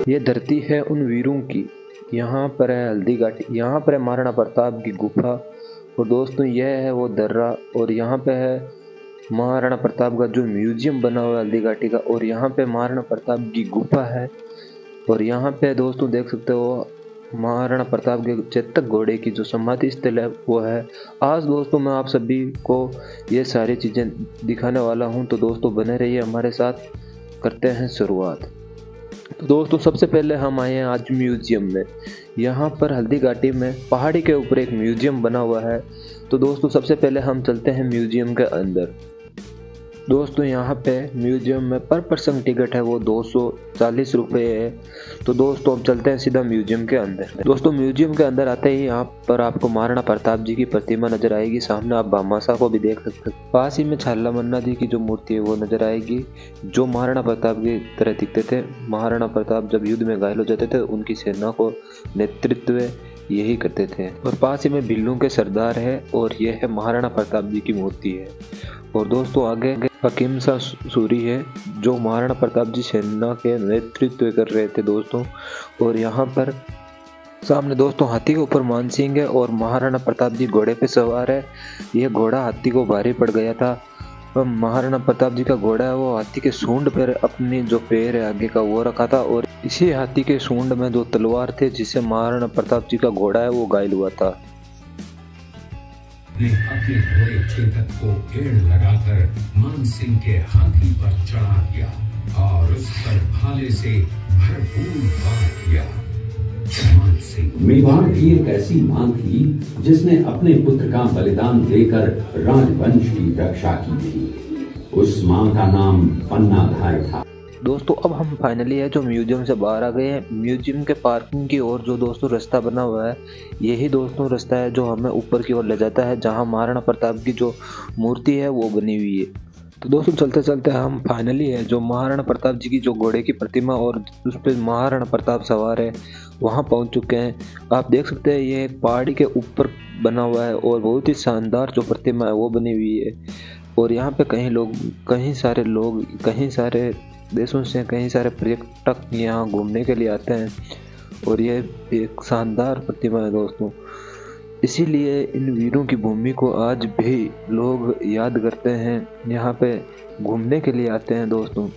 ये धरती है उन वीरों की, यहाँ पर है हल्दी घाटी, यहाँ पर है महाराणा प्रताप की गुफा। और दोस्तों यह है वो दर्रा, और यहाँ पे है महाराणा प्रताप का जो म्यूजियम बना हुआ है हल्दी घाटी का। और यहाँ पे महाराणा प्रताप की गुफा है। और यहाँ पे दोस्तों देख सकते हो महाराणा प्रताप के चेतक घोड़े की जो समाधि स्थल है वो है। आज दोस्तों मैं आप सभी को ये सारी चीज़ें दिखाने वाला हूँ, तो दोस्तों बने रहिए हमारे साथ, करते हैं शुरुआत। तो दोस्तों सबसे पहले हम आए हैं आज म्यूजियम में। यहाँ पर हल्दी घाटी में पहाड़ी के ऊपर एक म्यूजियम बना हुआ है। तो दोस्तों सबसे पहले हम चलते हैं म्यूजियम के अंदर। दोस्तों यहाँ पे म्यूजियम में पर पर्सन टिकट है वो 240 रुपये है। तो दोस्तों अब चलते हैं सीधा म्यूजियम के अंदर। दोस्तों म्यूजियम के अंदर आते ही यहाँ पर आपको महाराणा प्रताप जी की प्रतिमा नजर आएगी। सामने आप भामाशाह को भी देख सकते हैं। पास ही में छाला मन्ना जी की जो मूर्ति है वो नजर आएगी, जो महाराणा प्रताप की तरह दिखते थे। महाराणा प्रताप जब युद्ध में घायल हो जाते थे उनकी सेना को नेतृत्व यही करते थे। और पास ही में भिल्लू के सरदार है, और यह है महाराणा प्रताप जी की मूर्ति है। और दोस्तों आगे हकीम शाह सूरी है, जो महाराणा प्रताप जी सेना के नेतृत्व कर रहे थे दोस्तों। और यहाँ पर सामने दोस्तों हाथी के ऊपर मानसिंह है, और महाराणा प्रताप जी घोड़े पे सवार है। यह घोड़ा हाथी को भारी पड़ गया था। महाराणा प्रताप जी का घोड़ा है वो हाथी के सूंड पर अपनी जो पैर है आगे का वो रखा था, और इसी हाथी के सूंड में जो तलवार थे जिससे महाराणा प्रताप जी का घोड़ा है वो घायल हुआ था। ने अपने घोड़े चेतक को गेड़ लगाकर मानसिंह के हाथी पर चढ़ा दिया और उस पर भाले से भरपूर वार किया। मानसिंह मेवाड़ की एक ऐसी मां थी जिसने अपने पुत्र का बलिदान देकर राजवंश की रक्षा की थी। उस मां का नाम पन्नाधार था। दोस्तों अब हम फाइनली है जो म्यूजियम से बाहर आ गए हैं। म्यूजियम के पार्किंग की ओर जो दोस्तों रास्ता बना हुआ है, यही दोस्तों रास्ता है जो हमें ऊपर की ओर ले जाता है, जहां महाराणा प्रताप की जो मूर्ति है वो बनी हुई है। तो दोस्तों चलते चलते हम फाइनली है जो महाराणा प्रताप जी की जो घोड़े की प्रतिमा और उस पर महाराणा प्रताप सवार है वहां पहुंच चुके हैं। आप देख सकते हैं ये एक पहाड़ी के ऊपर बना हुआ है, और बहुत ही शानदार जो प्रतिमा है वो बनी हुई है। और यहाँ पे कई सारे देशों से कई सारे पर्यटक यहाँ घूमने के लिए आते हैं, और ये एक शानदार प्रतिमा है दोस्तों। इसीलिए इन वीरों की भूमि को आज भी लोग याद करते हैं, यहाँ पे घूमने के लिए आते हैं दोस्तों।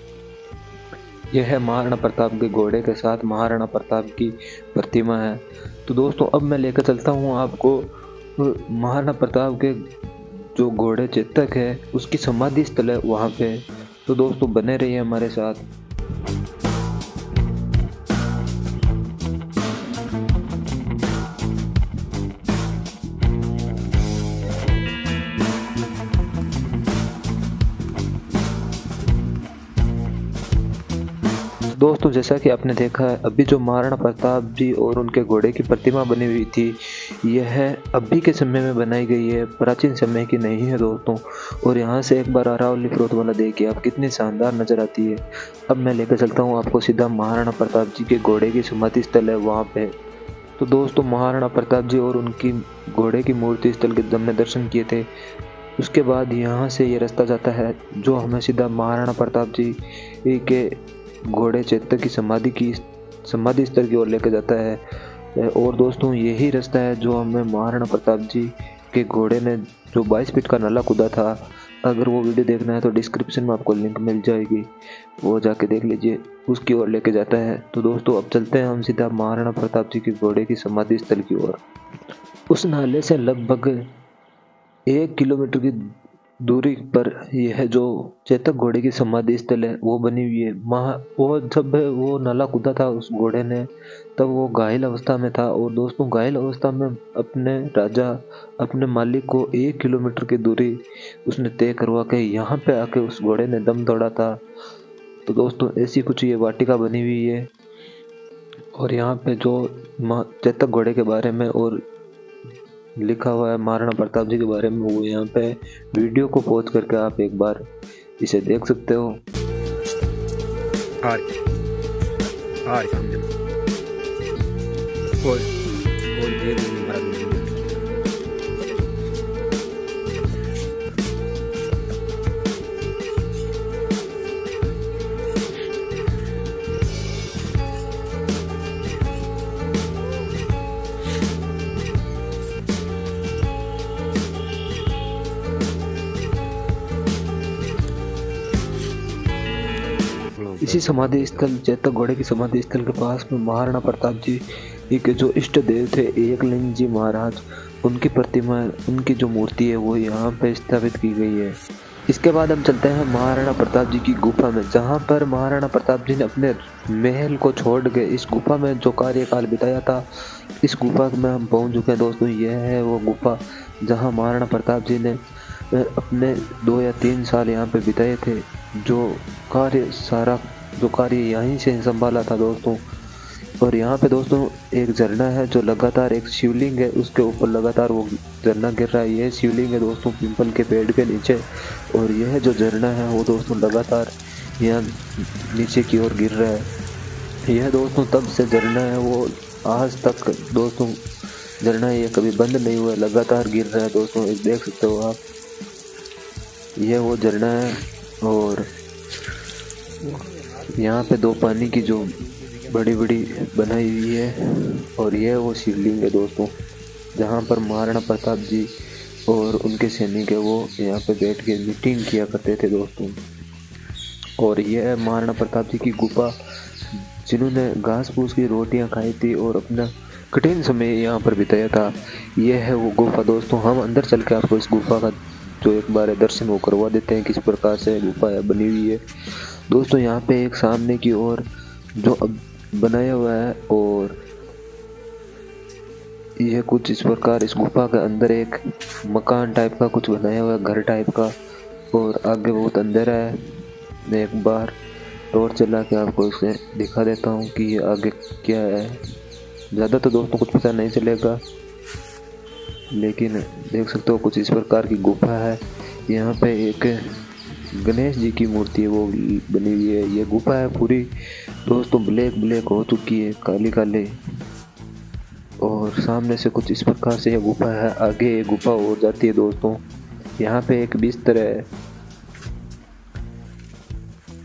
यह है महाराणा प्रताप के घोड़े के साथ महाराणा प्रताप की प्रतिमा है। तो दोस्तों अब मैं लेकर चलता हूँ आपको महाराणा प्रताप के जो घोड़े चेतक है उसकी समाधि स्थल है वहाँ पे। तो दोस्तों बने रहिए हमारे साथ। दोस्तों जैसा कि आपने देखा है अभी जो महाराणा प्रताप जी और उनके घोड़े की प्रतिमा बनी हुई थी, यह अभी के समय में बनाई गई है, प्राचीन समय की नहीं है दोस्तों। और यहाँ से एक बार अरावली पर्वतमाला देखिए आप कितनी शानदार नजर आती है। अब मैं लेकर चलता हूँ आपको सीधा महाराणा प्रताप जी के घोड़े की समाधि स्थल है वहाँ पे। तो दोस्तों महाराणा प्रताप जी और उनकी घोड़े की मूर्ति स्थल के हमने दर्शन किए थे। उसके बाद यहाँ से ये रास्ता जाता है जो हमें सीधा महाराणा प्रताप जी के घोड़े चेतक की समाधि स्थल की ओर लेकर जाता है। और दोस्तों यही रास्ता है जो हमें महाराणा प्रताप जी के घोड़े ने जो 22 फीट का नाला कूदा था। अगर वो वीडियो देखना है तो डिस्क्रिप्शन में आपको लिंक मिल जाएगी, वो जाके देख लीजिए, उसकी ओर लेके जाता है। तो दोस्तों अब चलते हैं हम सीधा महाराणा प्रताप जी के घोड़े की समाधि स्थल की ओर। उस नाले से लगभग 1 किलोमीटर की दूरी पर यह जो चेतक घोड़े की समाधि स्थल है वो बनी हुई है। वो जब वो नाला कूदा था उस घोड़े ने, तब वो घायल अवस्था में था। और दोस्तों घायल अवस्था में अपने मालिक को 1 किलोमीटर की दूरी उसने तय करवा के यहाँ पे आके उस घोड़े ने दम तोड़ा था। तो दोस्तों ऐसी कुछ ये वाटिका बनी हुई है। और यहाँ पे जो चेतक घोड़े के बारे में और लिखा हुआ है महाराणा प्रताप जी के बारे में, वो यहाँ पे वीडियो को पॉज करके आप एक बार इसे देख सकते हो। इसी समाधि स्थल चेतक घोड़े की समाधि स्थल के पास में महाराणा प्रताप जी के जो इष्ट देव थे एकलिंग जी महाराज, उनकी प्रतिमा, उनकी जो मूर्ति है वो यहाँ पे स्थापित की गई है। इसके बाद हम चलते हैं महाराणा प्रताप जी की गुफा में, जहाँ पर महाराणा प्रताप जी ने अपने महल को छोड़ के इस गुफा में जो कार्यकाल बिताया था, इस गुफा में हम पहुँच चुके हैं दोस्तों। यह है वो गुफा जहाँ महाराणा प्रताप जी ने अपने 2 या 3 साल यहाँ पे बिताए थे। सारा कार्य यहीं से संभाला था दोस्तों। और यहाँ पे दोस्तों एक झरना है जो लगातार, एक शिवलिंग है उसके ऊपर लगातार वो झरना गिर रहा है। यह शिवलिंग है दोस्तों पीपल के पेड़ के नीचे, और यह जो झरना है वो दोस्तों लगातार यहाँ नीचे की ओर गिर रहा है। यह दोस्तों तब से झरना है वो आज तक दोस्तों झरना ये कभी बंद नहीं हुआ, लगातार गिर रहा है दोस्तों। एक देख सकते हो आप, यह वो झरना है। और यहाँ पे 2 पानी की जो बड़ी बड़ी बनाई हुई है, और यह वो शिवलिंग है दोस्तों जहाँ पर महाराणा प्रताप जी और उनके सैनिक है वो यहाँ पे बैठ के मीटिंग किया करते थे दोस्तों। और यह महाराणा प्रताप जी की गुफा, जिन्होंने घास फूस की रोटियाँ खाई थी और अपना कठिन समय यहाँ पर बिताया था, यह है वो गुफा दोस्तों। हम अंदर चल के आपको इस गुफा का जो एक बार दर्शन वो करवा देते हैं, किस प्रकार से गुफा बनी हुई है दोस्तों। यहाँ पे एक सामने की ओर जो अब बनाया हुआ है, और यह कुछ इस प्रकार इस गुफा के अंदर एक मकान टाइप का कुछ बनाया हुआ है, घर टाइप का, और आगे बहुत अंधेरा है। मैं एक बार टॉर्च चला के आपको इसे दिखा देता हूँ कि ये आगे क्या है। ज़्यादा तो दोस्तों कुछ पता नहीं चलेगा, लेकिन देख सकते हो कुछ इस प्रकार की गुफा है। यहाँ पे एक गणेश जी की मूर्ति है वो बनी हुई है। ये गुफा है पूरी दोस्तों ब्लैक हो चुकी है, काली काले, और सामने से कुछ इस प्रकार से यह गुफा है। आगे एक गुफा और जाती है दोस्तों। यहाँ पे एक बिस्तर है।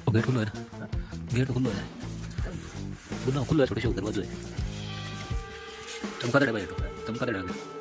गेट खुला है, गेट खुला है, खुला है, छोटे से दरवाजा है। चमका दे भाई, चमका दे।